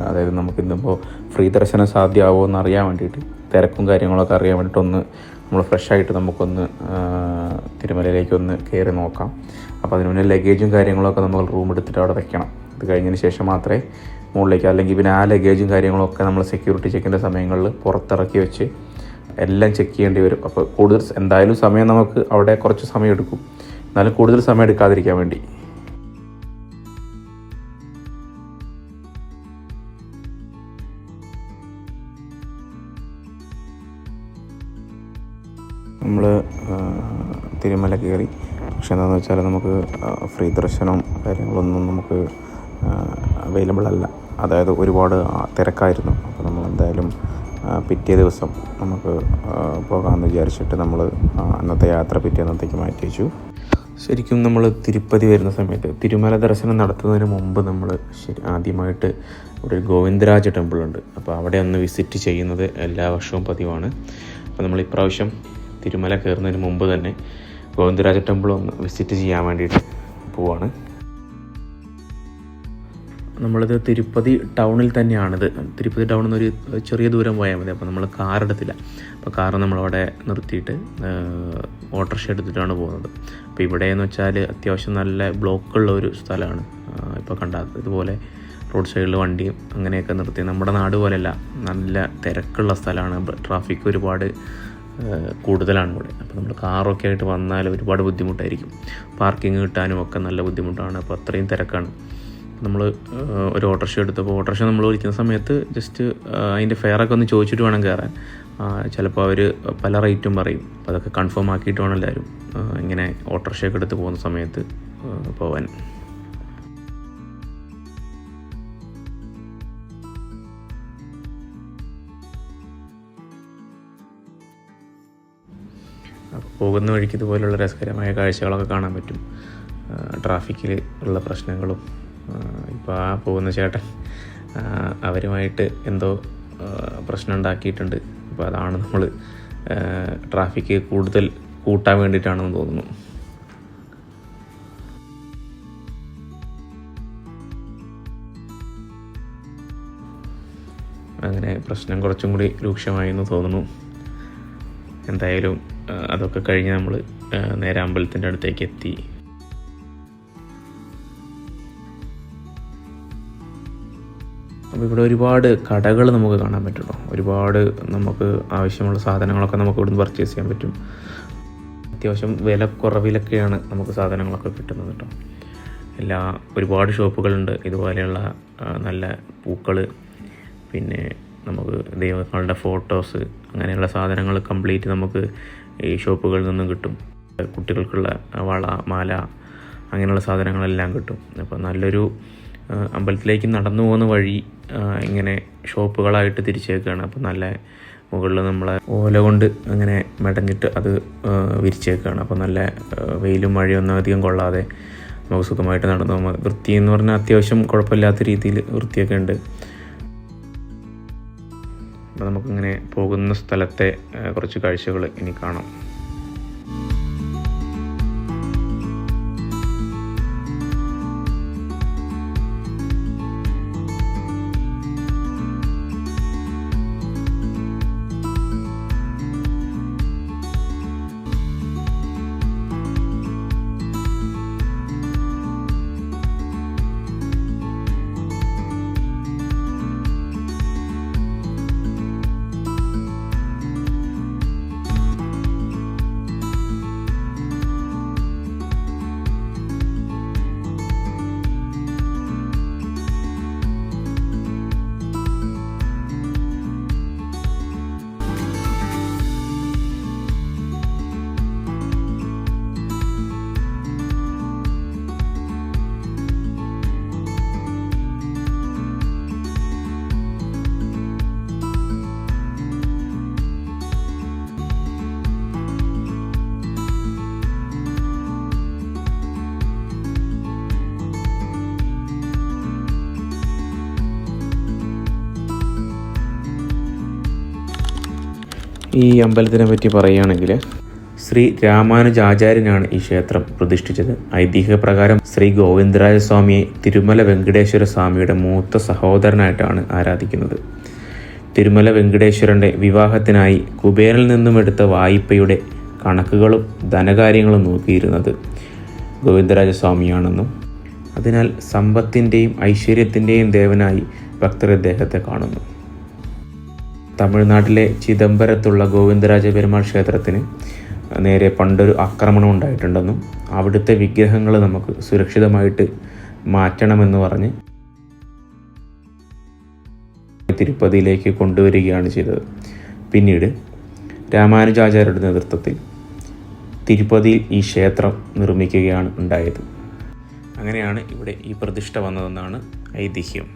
അതായത് നമുക്കിന്നിപ്പോൾ ഫ്രീ ദർശനം സാധ്യമാവുമോ എന്ന് അറിയാൻ വേണ്ടിയിട്ട്, തിരക്കും കാര്യങ്ങളൊക്കെ അറിയാൻ വേണ്ടിയിട്ടൊന്ന് നമ്മൾ ഫ്രഷായിട്ട് നമുക്കൊന്ന് തിരുമലയിലേക്കൊന്ന് കയറി നോക്കാം. അപ്പോൾ അതിന് മുന്നേ ലഗേജും കാര്യങ്ങളൊക്കെ നമ്മൾ റൂം എടുത്തിട്ട് അവിടെ വെക്കണം. ഇത് കഴിഞ്ഞതിന് ശേഷം മാത്രമേ മുകളിലേക്ക്, അല്ലെങ്കിൽ പിന്നെ ആ ലഗേജും കാര്യങ്ങളൊക്കെ നമ്മൾ സെക്യൂരിറ്റി ചെക്കിൻ്റെ സമയങ്ങളിൽ പുറത്തിറക്കി വെച്ച് എല്ലാം ചെക്ക് ചെയ്യേണ്ടി വരും. അപ്പോൾ കൂടുതൽ എന്തായാലും സമയം നമുക്ക് അവിടെ കുറച്ച് സമയം എടുക്കും, എന്നാലും കൂടുതൽ സമയം എടുക്കാതിരിക്കാൻ വേണ്ടി. നമ്മൾ തിരുമല കയറി. പക്ഷെ എന്താണെന്ന് വെച്ചാൽ നമുക്ക് ഫ്രീ ദർശനം കാര്യങ്ങളൊന്നും നമുക്ക് അവൈലബിൾ അല്ല, അതായത് ഒരുപാട് തിരക്കായിരുന്നു. അപ്പോൾ നമ്മൾ എന്തായാലും പിറ്റേ ദിവസം നമുക്ക് പോകാമെന്ന് വിചാരിച്ചിട്ട് നമ്മൾ അന്നത്തെ യാത്ര പിറ്റേന്നത്തേക്ക് മാറ്റി വെച്ചു. ശരിക്കും നമ്മൾ തിരുപ്പതി വരുന്ന സമയത്ത്, തിരുമല ദർശനം നടത്തുന്നതിന് മുമ്പ് നമ്മൾ ആദ്യമായിട്ട് ഇവിടെ ഒരു ഗോവിന്ദരാജ ടെമ്പിളുണ്ട്. അപ്പോൾ അവിടെ ഒന്ന് വിസിറ്റ് ചെയ്യുന്നത് എല്ലാ വർഷവും പതിവാണ്. അപ്പോൾ നമ്മൾ ഇപ്രാവശ്യം തിരുമല കയറുന്നതിന് മുമ്പ് തന്നെ ഗോവിന്ദരാജ ടെമ്പിൾ ഒന്ന് വിസിറ്റ് ചെയ്യാൻ വേണ്ടിയിട്ട് പോവാണ്. നമ്മളിത് തിരുപ്പതി ടൗണിൽ തന്നെയാണിത്. തിരുപ്പതി ടൗണിൽ നിന്നൊരു ചെറിയ ദൂരം പോയാൽ മതി. അപ്പോൾ നമ്മൾ കാർ എടുത്തില്ല. അപ്പോൾ കാറ് നമ്മളവിടെ നിർത്തിയിട്ട് ഓട്ടോറിക്ഷ എടുത്തിട്ടാണ് പോകുന്നത്. അപ്പോൾ ഇവിടെയെന്ന് വെച്ചാൽ അത്യാവശ്യം നല്ല ബ്ലോക്കുള്ള ഒരു സ്ഥലമാണ്. ഇപ്പോൾ കണ്ടാൽ ഇതുപോലെ റോഡ് സൈഡിൽ വണ്ടിയും അങ്ങനെയൊക്കെ നിർത്തി, നമ്മുടെ നാട് പോലെയല്ല, നല്ല തിരക്കുള്ള സ്ഥലമാണ്. ട്രാഫിക് ഒരുപാട് കൂടുതലാണ് ഇവിടെ. അപ്പോൾ നമ്മൾ കാറൊക്കെ ആയിട്ട് വന്നാൽ ഒരുപാട് ബുദ്ധിമുട്ടായിരിക്കും, പാർക്കിംഗ് കിട്ടാനും ഒക്കെ നല്ല ബുദ്ധിമുട്ടാണ്. അപ്പോൾ അത്രയും തിരക്കാണ്. നമ്മൾ ഒരു ഓട്ടോറിക്ഷ എടുത്തപ്പോൾ, ഓട്ടോറിക്ഷ നമ്മൾ വിളിക്കുന്ന സമയത്ത് ജസ്റ്റ് അതിൻ്റെ ഫെയറൊക്കെ ഒന്ന് ചോദിച്ചിട്ട് വേണം കയറാൻ. ചിലപ്പോൾ അവർ പല റേറ്റും പറയും. അപ്പോൾ അതൊക്കെ കൺഫേം ആക്കിയിട്ട് വേണം എല്ലാവരും ഇങ്ങനെ ഓട്ടോറിക്ഷയൊക്കെ എടുത്ത് പോകുന്ന സമയത്ത് പോകാൻ. പോകുന്ന വഴിക്ക് ഇതുപോലുള്ള രസകരമായ കാഴ്ചകളൊക്കെ കാണാൻ പറ്റും. ട്രാഫിക്കിൽ ഉള്ള പ്രശ്നങ്ങളും. ഇപ്പോൾ ആ പോകുന്ന ചേട്ടൻ അവരുമായിട്ട് എന്തോ പ്രശ്നം ഉണ്ടാക്കിയിട്ടുണ്ട്. അപ്പോൾ അതാണ് നമ്മൾ ട്രാഫിക്ക് കൂടുതൽ കൂട്ടാൻ വേണ്ടിയിട്ടാണെന്ന് തോന്നുന്നു. അങ്ങനെ പ്രശ്നം കുറച്ചും കൂടി രൂക്ഷമായി എന്ന് തോന്നുന്നു. എന്തായാലും അതൊക്കെ കഴിഞ്ഞ് നമ്മൾ നേരെ അമ്പലത്തിൻ്റെ അടുത്തേക്ക് എത്തി. അപ്പോൾ ഇവിടെ ഒരുപാട് കടകൾ നമുക്ക് കാണാൻ പറ്റുള്ളൂ. ഒരുപാട് നമുക്ക് ആവശ്യമുള്ള സാധനങ്ങളൊക്കെ നമുക്ക് ഇവിടുന്ന് പർച്ചേസ് ചെയ്യാൻ പറ്റും. അത്യാവശ്യം വിലക്കുറവിലൊക്കെയാണ് നമുക്ക് സാധനങ്ങളൊക്കെ കിട്ടുന്നത് കേട്ടോ. ഒരുപാട് ഷോപ്പുകളുണ്ട് ഇതുപോലെയുള്ള നല്ല പൂക്കൾ, പിന്നെ നമുക്ക് ദൈവങ്ങളുടെ ഫോട്ടോസ്, അങ്ങനെയുള്ള സാധനങ്ങൾ കംപ്ലീറ്റ് നമുക്ക് ഈ ഷോപ്പുകളിൽ നിന്നും കിട്ടും. കുട്ടികൾക്കുള്ള വള, മാല, അങ്ങനെയുള്ള സാധനങ്ങളെല്ലാം കിട്ടും. അപ്പോൾ നല്ലൊരു അമ്പലത്തിലേക്ക് നടന്നു പോകുന്ന വഴി ഇങ്ങനെ ഷോപ്പുകളായിട്ട് തിരിച്ചേക്കുകയാണ്. അപ്പോൾ നല്ല മുകളിൽ നമ്മളെ ഓല കൊണ്ട് അങ്ങനെ മെടഞ്ഞിട്ട് അത് വിരിച്ചേക്കുകയാണ്. അപ്പോൾ നല്ല വെയിലും മഴയൊന്നും അധികം കൊള്ളാതെ നമുക്ക് സുഖമായിട്ട് നടന്നു പോകാം. വൃത്തി എന്ന് പറഞ്ഞാൽ അത്യാവശ്യം കുഴപ്പമില്ലാത്ത രീതിയിൽ വൃത്തിയൊക്കെ ഉണ്ട്. അപ്പോൾ നമുക്കിങ്ങനെ പോകുന്ന സ്ഥലത്തെ കുറച്ച് കാഴ്ചകൾ ഇനി കാണാം. ഈ അമ്പലത്തിനെ പറ്റി പറയുകയാണെങ്കിൽ ശ്രീ രാമാനുജാചാര്യനാണ് ഈ ക്ഷേത്രം പ്രതിഷ്ഠിച്ചത്. ഐതിഹ്യപ്രകാരം ശ്രീ ഗോവിന്ദരാജസ്വാമിയെ തിരുമല വെങ്കടേശ്വര സ്വാമിയുടെ മൂത്ത സഹോദരനായിട്ടാണ് ആരാധിക്കുന്നത്. തിരുമല വെങ്കടേശ്വരൻ്റെ വിവാഹത്തിനായി കുബേരനിൽ നിന്നും എടുത്ത വായ്പയുടെ കണക്കുകളും ധനകാര്യങ്ങളും നോക്കിയിരുന്നത് ഗോവിന്ദരാജസ്വാമിയാണെന്നും അതിനാൽ സമ്പത്തിൻ്റെയും ഐശ്വര്യത്തിൻ്റെയും ദേവനായി ഭക്തർ ഇദ്ദേഹത്തെ കാണുന്നു. തമിഴ്നാട്ടിലെ ചിദംബരത്തുള്ള ഗോവിന്ദരാജ പെരുമാൾ ക്ഷേത്രത്തിന് നേരെ പണ്ടൊരു ആക്രമണം ഉണ്ടായിട്ടുണ്ടെന്നും അവിടുത്തെ വിഗ്രഹങ്ങൾ നമുക്ക് സുരക്ഷിതമായിട്ട് മാറ്റണമെന്ന് പറഞ്ഞ് തിരുപ്പതിയിലേക്ക് കൊണ്ടുവരികയാണ് ചെയ്തത്. പിന്നീട് രാമാനുജാചാര്യരുടെ നേതൃത്വത്തിൽ തിരുപ്പതിയിൽ ഈ ക്ഷേത്രം നിർമ്മിക്കുകയാണ് ഉണ്ടായത്. അങ്ങനെയാണ് ഇവിടെ ഈ പ്രതിഷ്ഠ വന്നതെന്നാണ് ഐതിഹ്യം.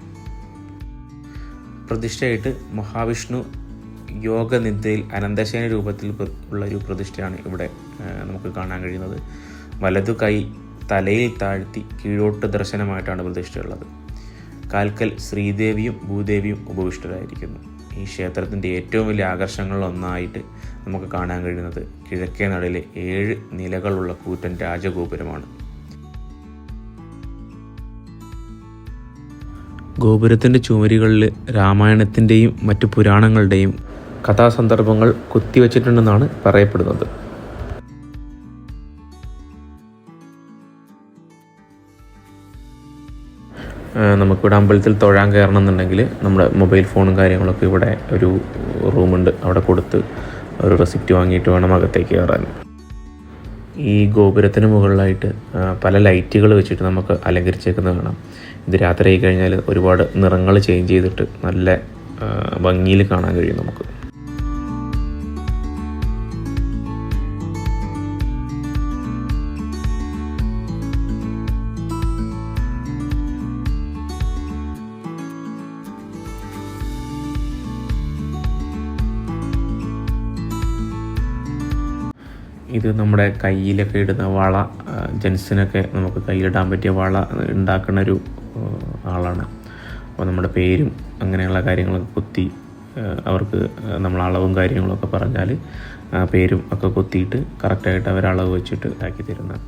പ്രതിഷ്ഠയായിട്ട് മഹാവിഷ്ണു യോഗനിദ്രയിൽ അനന്തശയന രൂപത്തിൽ ഉള്ള ഒരു പ്രതിഷ്ഠയാണ് ഇവിടെ നമുക്ക് കാണാൻ കഴിയുന്നത്. വലതു കൈ തലയിൽ താഴ്ത്തി കീഴോട്ട് ദർശനമായിട്ടാണ് പ്രതിഷ്ഠയുള്ളത്. കാൽക്കൽ ശ്രീദേവിയും ഭൂദേവിയും ഉപവിഷ്ടരായിരിക്കുന്നു. ഈ ക്ഷേത്രത്തിൻ്റെ ഏറ്റവും വലിയ ആകർഷണങ്ങളിലൊന്നായിട്ട് നമുക്ക് കാണാൻ കഴിയുന്നത് കിഴക്കേ നടയിലെ 7 നിലകളുള്ള കൂറ്റൻ രാജഗോപുരമാണ്. ഗോപുരത്തിൻ്റെ ചുമരുകളിൽ രാമായണത്തിൻ്റെയും മറ്റു പുരാണങ്ങളുടെയും കഥാസന്ദർഭങ്ങൾ കുത്തിവച്ചിട്ടുണ്ടെന്നാണ് പറയപ്പെടുന്നത്. നമുക്കിവിടെ അമ്പലത്തിൽ തൊഴാൻ കയറണം എന്നുണ്ടെങ്കിൽ നമ്മുടെ മൊബൈൽ ഫോണും കാര്യങ്ങളൊക്കെ ഇവിടെ ഒരു റൂമുണ്ട്, അവിടെ കൊടുത്ത് ഒരു റെസിപ്റ്റ് വാങ്ങിയിട്ട് വേണം അകത്തേക്ക് കയറാൻ. ഈ ഗോപുരത്തിന് മുകളിലായിട്ട് പല ലൈറ്റുകൾ വെച്ചിട്ട് നമുക്ക് അലങ്കരിച്ചേക്കുന്നത് കാണാം. ഇത് രാത്രി ആയി കഴിഞ്ഞാൽ ഒരുപാട് നിറങ്ങൾ ചേഞ്ച് ചെയ്തിട്ട് നല്ല ഭംഗിയിൽ കാണാൻ കഴിയും നമുക്ക്. ഇത് നമ്മുടെ കയ്യിലൊക്കെ ഇടുന്ന വള, ജെൻസിനൊക്കെ നമുക്ക് കയ്യിലിടാൻ പറ്റിയ വള ഉണ്ടാക്കുന്ന ഒരു ആളാണ്. അപ്പോൾ നമ്മുടെ പേരും അങ്ങനെയുള്ള കാര്യങ്ങളൊക്കെ കുത്തി അവർക്ക് നമ്മൾ അളവും കാര്യങ്ങളൊക്കെ പറഞ്ഞാൽ പേരും ഒക്കെ കുത്തിയിട്ട് കറക്റ്റായിട്ട് അവർ അളവ് വെച്ചിട്ട് ആക്കി തരുന്നത്.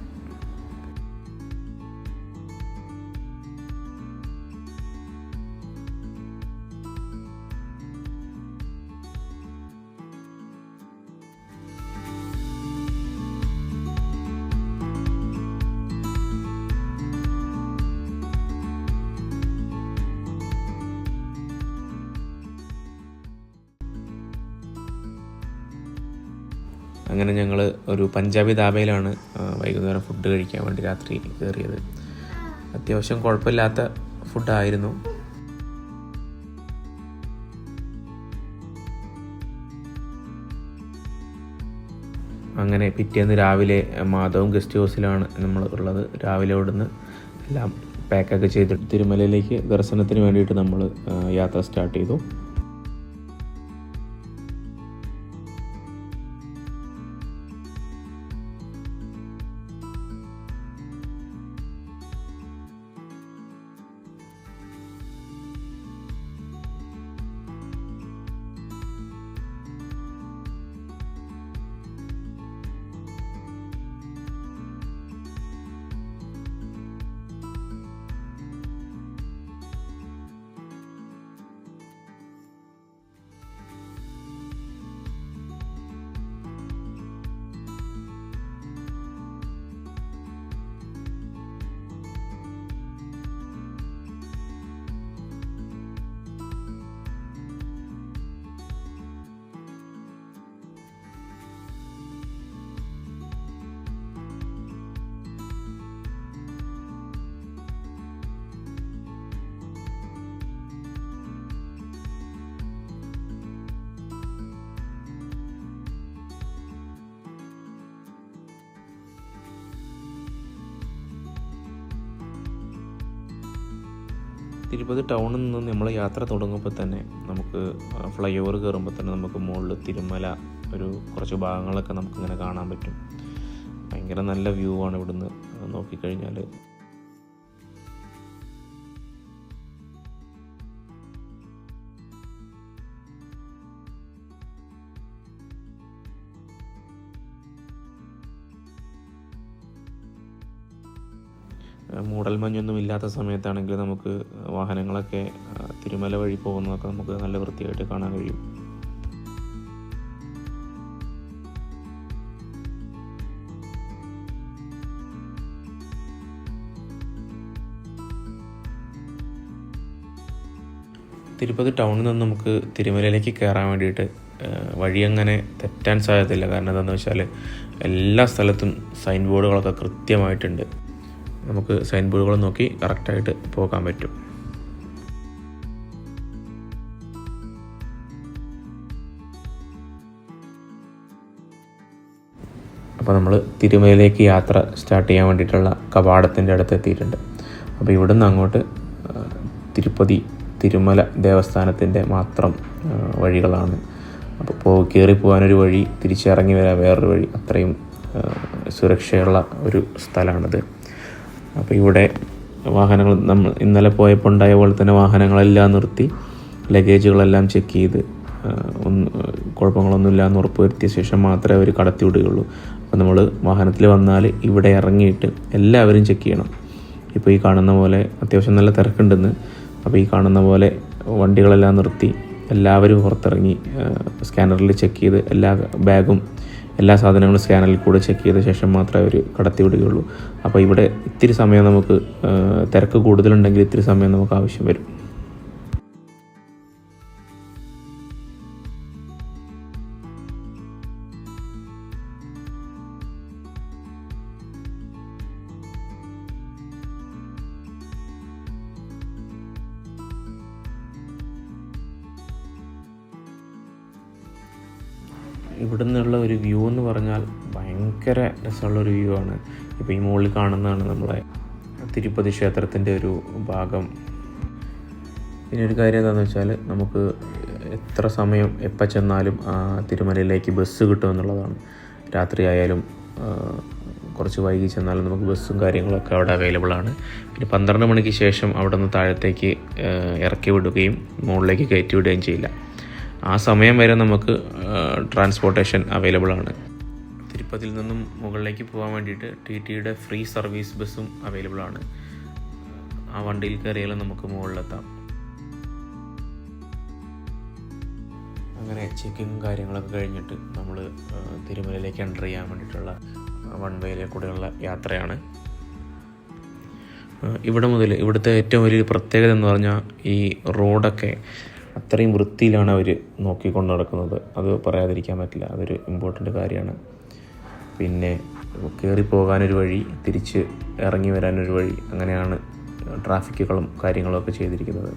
അങ്ങനെ ഞങ്ങൾ ഒരു പഞ്ചാബി ധാബയിലാണ് വൈകുന്നേരം ഫുഡ് കഴിക്കാൻ വേണ്ടി രാത്രി കയറിയത്. അത്യാവശ്യം കുഴപ്പമില്ലാത്ത ഫുഡായിരുന്നു. അങ്ങനെ പിറ്റേന്ന് രാവിലെ മാധവം ഗസ്റ്റ് ഹൗസിലാണ് നമ്മൾ ഉള്ളത്. രാവിലെ അവിടുന്ന് എല്ലാം പാക്കൊക്കെ ചെയ്തിട്ട് തിരുമലയിലേക്ക് ദർശനത്തിന് വേണ്ടിയിട്ട് നമ്മൾ യാത്ര സ്റ്റാർട്ട് ചെയ്തു. തിരുപ്പതി ടൗണിൽ നിന്ന് നമ്മൾ യാത്ര തുടങ്ങുമ്പോൾ തന്നെ നമുക്ക് ഫ്ലൈ ഓവർ കയറുമ്പോൾ തന്നെ നമുക്ക് മുകളിൽ തിരുമല ഒരു കുറച്ച് ഭാഗങ്ങളൊക്കെ നമുക്കിങ്ങനെ കാണാൻ പറ്റും. ഭയങ്കര നല്ല വ്യൂ ആണ് ഇവിടുന്ന് നോക്കിക്കഴിഞ്ഞാൽ. മൂടൽമഞ്ഞൊന്നും ഇല്ലാത്ത സമയത്താണെങ്കിൽ നമുക്ക് വാഹനങ്ങളൊക്കെ തിരുമല വഴി പോകുന്നതൊക്കെ നമുക്ക് നല്ല വൃത്തിയായിട്ട് കാണാൻ കഴിയും. തിരുപ്പതി ടൗണിൽ നിന്ന് നമുക്ക് തിരുമലയിലേക്ക് കയറാൻ വേണ്ടിയിട്ട് വഴി അങ്ങനെ തെറ്റാൻ സാധ്യതയില്ല. കാരണം എന്താണെന്ന് വെച്ചാൽ എല്ലാ സ്ഥലത്തും സൈൻ ബോർഡുകളൊക്കെ കൃത്യമായിട്ടുണ്ട്. നമുക്ക് സൈൻ ബോർഡുകൾ നോക്കി കറക്റ്റായിട്ട് പോകാൻ പറ്റും. അപ്പോൾ നമ്മൾ തിരുമലയിലേക്ക് യാത്ര സ്റ്റാർട്ട് ചെയ്യാൻ വേണ്ടിയിട്ടുള്ള കവാടത്തിൻ്റെ അടുത്ത് എത്തിയിട്ടുണ്ട്. അപ്പോൾ ഇവിടുന്ന് അങ്ങോട്ട് തിരുമല ദേവസ്ഥാനത്തിൻ്റെ മാത്രം വഴികളാണ്. അപ്പോൾ കയറി പോകാനൊരു വഴി, തിരിച്ചിറങ്ങി വരാൻ വേറൊരു വഴി. അത്രയും സുരക്ഷയുള്ള ഒരു സ്ഥലമാണിത്. അപ്പോൾ ഇവിടെ വാഹനങ്ങൾ നമ്മൾ ഇന്നലെ പോയപ്പോൾ ഉണ്ടായ പോലെ തന്നെ വാഹനങ്ങളെല്ലാം നിർത്തി ലഗേജുകളെല്ലാം ചെക്ക് ചെയ്ത് കുഴപ്പങ്ങളൊന്നുമില്ല എന്ന് ഉറപ്പ് വരുത്തിയ ശേഷം മാത്രമേ അവർ കടത്തി വിടുകയുള്ളൂ. അപ്പോൾ നമ്മൾ വാഹനത്തിൽ വന്നാൽ ഇവിടെ ഇറങ്ങിയിട്ട് എല്ലാവരും ചെക്ക് ചെയ്യണം. ഇപ്പോൾ ഈ കാണുന്ന പോലെ അത്യാവശ്യം നല്ല തിരക്കുണ്ടെന്ന്. അപ്പോൾ ഈ കാണുന്ന പോലെ വണ്ടികളെല്ലാം നിർത്തി എല്ലാവരും പുറത്തിറങ്ങി സ്കാനറിൽ ചെക്ക് ചെയ്ത് എല്ലാ സാധനങ്ങളും സ്കാനറിൽ കൂടെ ചെക്ക് ചെയ്ത ശേഷം മാത്രമേ അവർ കടത്തി വിടുകയുള്ളൂ. അപ്പോൾ ഇവിടെ ഇത്തിരി സമയം നമുക്ക് തിരക്ക് കൂടുതലുണ്ടെങ്കിൽ ഇത്തിരി സമയം നമുക്ക് ആവശ്യം വരും. ഇവിടെ നിന്നുള്ള ഒരു വ്യൂ എന്ന് പറഞ്ഞാൽ ഭയങ്കര രസമുള്ളൊരു വ്യൂ ആണ്. ഇപ്പോൾ ഈ മുകളിൽ കാണുന്നതാണ് നമ്മളെ തിരുപ്പതി ക്ഷേത്രത്തിൻ്റെ ഒരു ഭാഗം. പിന്നെ ഒരു കാര്യം എന്താണെന്ന് വെച്ചാൽ നമുക്ക് എത്ര സമയം എപ്പോൾ ചെന്നാലും തിരുമലയിലേക്ക് ബസ് കിട്ടുമെന്നുള്ളതാണ്. രാത്രി ആയാലും കുറച്ച് വൈകി ചെന്നാലും നമുക്ക് ബസ്സും കാര്യങ്ങളൊക്കെ അവിടെ അവൈലബിൾ ആണ്. പിന്നെ 12 മണിക്ക് ശേഷം അവിടെ നിന്ന് താഴത്തേക്ക് ഇറക്കി വിടുകയും മുകളിലേക്ക് കയറ്റി വിടുകയും ചെയ്യില്ല. ആ സമയം വരെ നമുക്ക് ട്രാൻസ്പോർട്ടേഷൻ അവൈലബിൾ ആണ്. തിരുപ്പതിയിൽ നിന്നും മുകളിലേക്ക് പോകാൻ വേണ്ടിയിട്ട് TTയുടെ ഫ്രീ സർവീസ് ബസ്സും അവൈലബിൾ ആണ്. ആ വണ്ടിയിൽ കയറിയാലും നമുക്ക് മുകളിലെത്താം. അങ്ങനെ ചെക്കിങ്ങും കാര്യങ്ങളൊക്കെ കഴിഞ്ഞിട്ട് നമ്മൾ തിരുമലയിലേക്ക് എൻ്റർ ചെയ്യാൻ വേണ്ടിയിട്ടുള്ള വൺ വേയിലേക്കൂടെയുള്ള യാത്രയാണ്. ഇവിടുത്തെ ഏറ്റവും വലിയൊരു പ്രത്യേകത എന്ന് പറഞ്ഞാൽ ഈ റോഡൊക്കെ അത്രയും വൃത്തിയിലാണ് അവർ നോക്കിക്കൊണ്ട് നടക്കുന്നത്. അത് പറയാതിരിക്കാൻ പറ്റില്ല. അതൊരു ഇമ്പോർട്ടൻ്റ് കാര്യമാണ്. പിന്നെ കയറി പോകാനൊരു വഴി, തിരിച്ച് ഇറങ്ങി വരാനൊരു വഴി, അങ്ങനെയാണ് ട്രാഫിക്കുകളും കാര്യങ്ങളൊക്കെ ചെയ്തിരിക്കുന്നത്.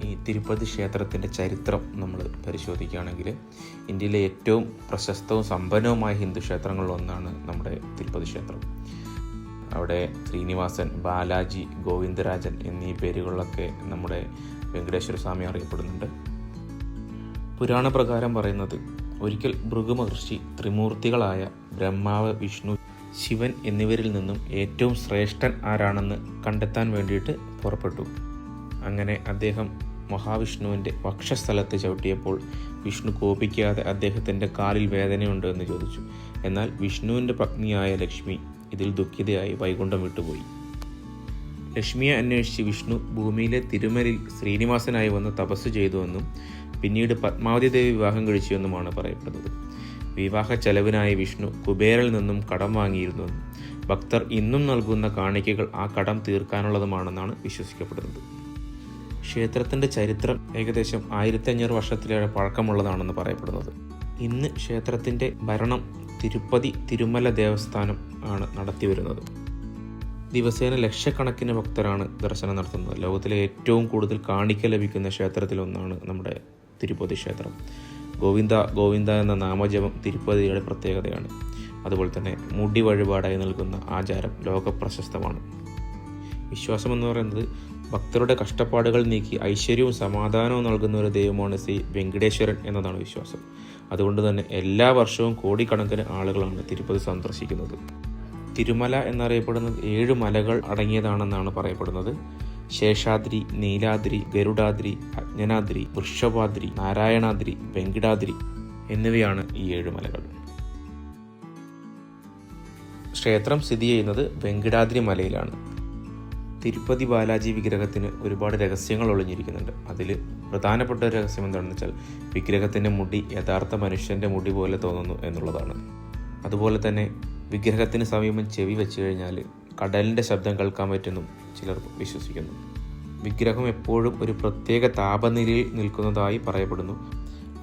ഈ തിരുപ്പതി ക്ഷേത്രത്തിൻ്റെ ചരിത്രം നമ്മൾ പരിശോധിക്കുകയാണെങ്കിൽ ഇന്ത്യയിലെ ഏറ്റവും പ്രശസ്തവും സമ്പന്നവുമായ ഹിന്ദു ക്ഷേത്രങ്ങളിലൊന്നാണ് നമ്മുടെ തിരുപ്പതി ക്ഷേത്രം. അവിടെ ശ്രീനിവാസൻ, ബാലാജി, ഗോവിന്ദരാജൻ എന്നീ പേരുകളിലൊക്കെ നമ്മുടെ വെങ്കടേശ്വര സ്വാമി അറിയപ്പെടുന്നുണ്ട്. പുരാണ പ്രകാരം പറയുന്നത് ഒരിക്കൽ ഭൃഗു മഹർഷി ത്രിമൂർത്തികളായ ബ്രഹ്മാവ്, വിഷ്ണു, ശിവൻ എന്നിവരിൽ നിന്നും ഏറ്റവും ശ്രേഷ്ഠൻ ആരാണെന്ന് കണ്ടെത്താൻ വേണ്ടിയിട്ട് പുറപ്പെട്ടു. അങ്ങനെ അദ്ദേഹം മഹാവിഷ്ണുവിൻ്റെ വക്ഷസ്ഥലത്ത് ചവിട്ടിയപ്പോൾ വിഷ്ണു കോപിക്കാതെ അദ്ദേഹത്തിൻ്റെ കാലിൽ വേദനയുണ്ട് എന്ന് ചോദിച്ചു. എന്നാൽ വിഷ്ണുവിൻ്റെ പത്നിയായ ലക്ഷ്മി ഇതിൽ ദുഃഖിതയായി വൈകുണ്ഠം വിട്ടുപോയി. ലക്ഷ്മിയെ അന്വേഷിച്ച് വിഷ്ണു ഭൂമിയിലെ തിരുമലയിൽ ശ്രീനിവാസനായി വന്ന് തപസ് ചെയ്തുവെന്നും പിന്നീട് പത്മാവതി ദേവി വിവാഹം കഴിച്ചുവെന്നുമാണ് പറയപ്പെടുന്നത്. വിവാഹ ചെലവിനായി വിഷ്ണു കുബേരൽ നിന്നും കടം വാങ്ങിയിരുന്നുവെന്നും ഭക്തർ ഇന്നും നൽകുന്ന കാണിക്കകൾ ആ കടം തീർക്കാനുള്ളതുമാണെന്നാണ് വിശ്വസിക്കപ്പെടുന്നത്. ക്ഷേത്രത്തിൻ്റെ ചരിത്രം ഏകദേശം 1500 വർഷത്തിലേറെ പഴക്കമുള്ളതാണെന്ന് പറയപ്പെടുന്നത്. ഇന്ന് ക്ഷേത്രത്തിൻ്റെ ഭരണം തിരുമല ദേവസ്ഥാനം ആണ് നടത്തി വരുന്നത്. ദിവസേന ലക്ഷക്കണക്കിന് ഭക്തരാണ് ദർശനം നടത്തുന്നത്. ലോകത്തിലെ ഏറ്റവും കൂടുതൽ കാണിക്ക ലഭിക്കുന്ന ക്ഷേത്രത്തിലൊന്നാണ് നമ്മുടെ തിരുപ്പതി ക്ഷേത്രം. ഗോവിന്ദ ഗോവിന്ദ എന്ന നാമജപം തിരുപ്പതിയുടെ പ്രത്യേകതയാണ്. അതുപോലെ തന്നെ മുടി വഴിപാടായി നൽകുന്ന ആചാരം ലോകപ്രശസ്തമാണ്. വിശ്വാസം എന്ന് പറയുന്നത് ഭക്തരുടെ കഷ്ടപ്പാടുകൾ നീക്കി ഐശ്വര്യവും സമാധാനവും നൽകുന്ന ഒരു ദൈവമാണ് ശ്രീ വെങ്കടേശ്വരൻ എന്നതാണ് വിശ്വാസം. അതുകൊണ്ട് തന്നെ എല്ലാ വർഷവും കോടിക്കണക്കിന് ആളുകളാണ് തിരുപ്പതി സന്ദർശിക്കുന്നത്. തിരുമല എന്നറിയപ്പെടുന്നത് 7 മലകൾ അടങ്ങിയതാണെന്നാണ് പറയപ്പെടുന്നത്. ശേഷാദ്രി, നീലാദ്രി, ഗരുഡാദ്രി, അജ്ഞനാദ്രി, വൃഷഭാദ്രി, നാരായണാദ്രി, വെങ്കിടാദ്രി എന്നിവയാണ് ഈ 7 മലകൾ. ക്ഷേത്രം സ്ഥിതി ചെയ്യുന്നത് വെങ്കിടാദ്രി മലയിലാണ്. തിരുപ്പതി ബാലാജി വിഗ്രഹത്തിന് ഒരുപാട് രഹസ്യങ്ങൾ ഒളിഞ്ഞിരിക്കുന്നുണ്ട്. അതിൽ പ്രധാനപ്പെട്ട ഒരു രഹസ്യം എന്താണെന്ന് വെച്ചാൽ വിഗ്രഹത്തിൻ്റെ മുടി യഥാർത്ഥ മനുഷ്യൻ്റെ മുടി പോലെ തോന്നുന്നു എന്നുള്ളതാണ്. അതുപോലെ തന്നെ വിഗ്രഹത്തിന് സമീപം ചെവി വെച്ച് കഴിഞ്ഞാൽ കടലിൻ്റെ ശബ്ദം കേൾക്കാൻ പറ്റുമെന്നും ചിലർ വിശ്വസിക്കുന്നു. വിഗ്രഹം എപ്പോഴും ഒരു പ്രത്യേക താപനിലയിൽ നിൽക്കുന്നതായി പറയപ്പെടുന്നു.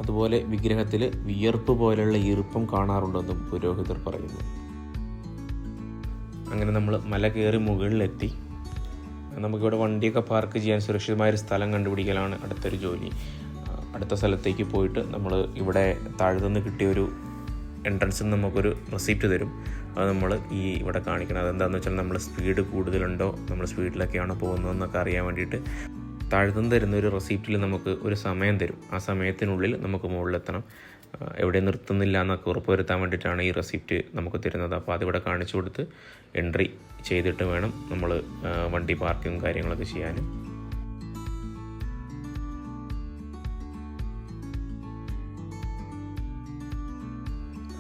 അതുപോലെ വിഗ്രഹത്തിൽ വിയർപ്പ് പോലെയുള്ള ഈർപ്പം കാണാറുണ്ടെന്നും പുരോഹിതർ പറയുന്നു. അങ്ങനെ നമ്മൾ മല കയറി മുകളിലെത്തി. നമുക്കിവിടെ വണ്ടിയൊക്കെ പാർക്ക് ചെയ്യാൻ സുരക്ഷിതമായൊരു സ്ഥലം കണ്ടുപിടിക്കലാണ് അടുത്തൊരു ജോലി. അടുത്ത സ്ഥലത്തേക്ക് പോയിട്ട് നമ്മൾ ഇവിടെ താഴെ നിന്ന് കിട്ടിയൊരു എൻട്രൻസിൽ നിന്ന് നമുക്കൊരു റെസിപ്റ്റ് തരും. അത് നമ്മൾ ഇവിടെ കാണിക്കണം. അതെന്താണെന്ന് വെച്ചാൽ നമ്മൾ സ്പീഡ് കൂടുതലുണ്ടോ, നമ്മൾ സ്പീഡിലൊക്കെയാണോ പോകുന്നതെന്നൊക്കെ അറിയാൻ വേണ്ടിയിട്ട് താഴ്ത്തുനിന്ന് തരുന്ന ഒരു റെസിപ്റ്റിൽ നമുക്ക് ഒരു സമയം തരും. ആ സമയത്തിനുള്ളിൽ നമുക്ക് മുകളിലെത്തണം. എവിടെ നിർത്തുന്നില്ല എന്നൊക്കെ ഉറപ്പുവരുത്താൻ വേണ്ടിയിട്ടാണ് ഈ റെസിപ്റ്റ് നമുക്ക് തരുന്നത്. അപ്പോൾ അതിവിടെ കാണിച്ചു കൊടുത്ത് എൻട്രി ചെയ്തിട്ട് വേണം നമ്മൾ വണ്ടി പാർക്കിങ്ങും കാര്യങ്ങളൊക്കെ ചെയ്യാൻ.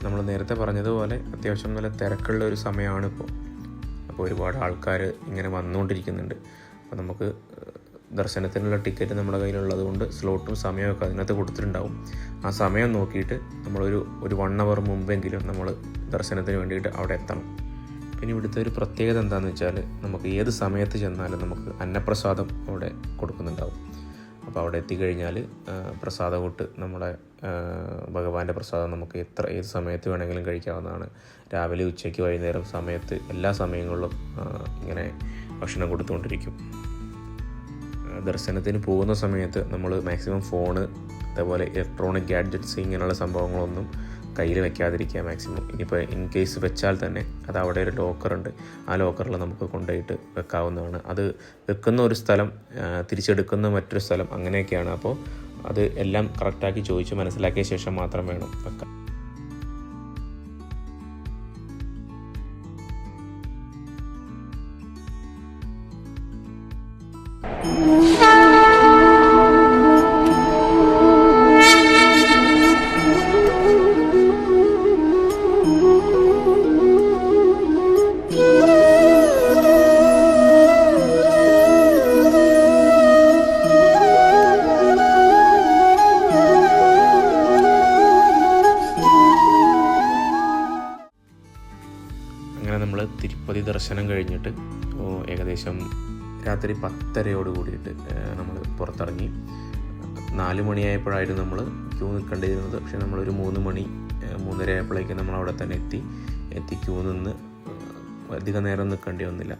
നമ്മൾ നേരത്തെ പറഞ്ഞതുപോലെ അത്യാവശ്യം നല്ല തിരക്കുള്ള ഒരു സമയമാണ് ഇപ്പോൾ. അപ്പോൾ ഒരുപാട് ആൾക്കാർ ഇങ്ങനെ വന്നുകൊണ്ടിരിക്കുന്നുണ്ട്. അപ്പോൾ നമുക്ക് ദർശനത്തിനുള്ള ടിക്കറ്റ് നമ്മുടെ കയ്യിലുള്ളത് കൊണ്ട് സ്ലോട്ടും സമയമൊക്കെ അതിനകത്ത് കൊടുത്തിട്ടുണ്ടാവും. ആ സമയം നോക്കിയിട്ട് നമ്മളൊരു 1 hour മുമ്പെങ്കിലും നമ്മൾ ദർശനത്തിന് വേണ്ടിയിട്ട് അവിടെ എത്തണം. പിന്നെ ഇവിടുത്തെ ഒരു പ്രത്യേകത എന്താണെന്ന് വെച്ചാൽ നമുക്ക് ഏത് സമയത്ത് ചെന്നാലും നമുക്ക് അന്നപ്രസാദം അവിടെ കൊടുക്കുന്നുണ്ടാവും. അപ്പോൾ അവിടെ എത്തിക്കഴിഞ്ഞാൽ പ്രസാദകൂട്ട് നമ്മുടെ ഭഗവാന്റെ പ്രസാദം നമുക്ക് ഏത് സമയത്ത് വേണമെങ്കിലും കഴിക്കാവുന്നതാണ്. രാവിലെ, ഉച്ചയ്ക്ക്, വൈകുന്നേരം സമയത്ത് എല്ലാ സമയങ്ങളിലും ഇങ്ങനെ ഭക്ഷണം കൊടുത്തുകൊണ്ടിരിക്കും. ദർശനത്തിന് പോകുന്ന സമയത്ത് നമ്മൾ മാക്സിമം ഫോണ്, അതേപോലെ ഇലക്ട്രോണിക് ഗാഡ്ജറ്റ്സ് ഇങ്ങനെയുള്ള സംഭവങ്ങളൊന്നും കയ്യിൽ വെക്കാതിരിക്കുക മാക്സിമം. ഇനിയിപ്പോൾ ഇൻ കേസ് വെച്ചാൽ തന്നെ അത് അവിടെ ഒരു ലോക്കറുണ്ട്. ആ ലോക്കറിൽ നമുക്ക് കൊണ്ടുപോയിട്ട് വെക്കാവുന്നതാണ്. അത് വെക്കുന്ന ഒരു സ്ഥലം, തിരിച്ചെടുക്കുന്ന മറ്റൊരു സ്ഥലം, അങ്ങനെയൊക്കെയാണ്. അപ്പോൾ അത് എല്ലാം കറക്റ്റാക്കി ചോദിച്ച് മനസ്സിലാക്കിയ ശേഷം മാത്രം വേണം വെക്കാൻ. നമ്മൾ തിരുപ്പതി ദർശനം കഴിഞ്ഞിട്ട് ഏകദേശം രാത്രി 10:30 കൂടിയിട്ട് നമ്മൾ പുറത്തിറങ്ങി. 4 മണിയായപ്പോഴായിരുന്നു നമ്മൾ ക്യൂ നിൽക്കേണ്ടിയിരുന്നത്. പക്ഷേ നമ്മളൊരു 3 മണി 3:30 ആയപ്പോഴേക്കും നമ്മൾ അവിടെ തന്നെ എത്തി. ക്യൂ നിന്ന് അധികം നേരം നിൽക്കേണ്ടി വന്നില്ല.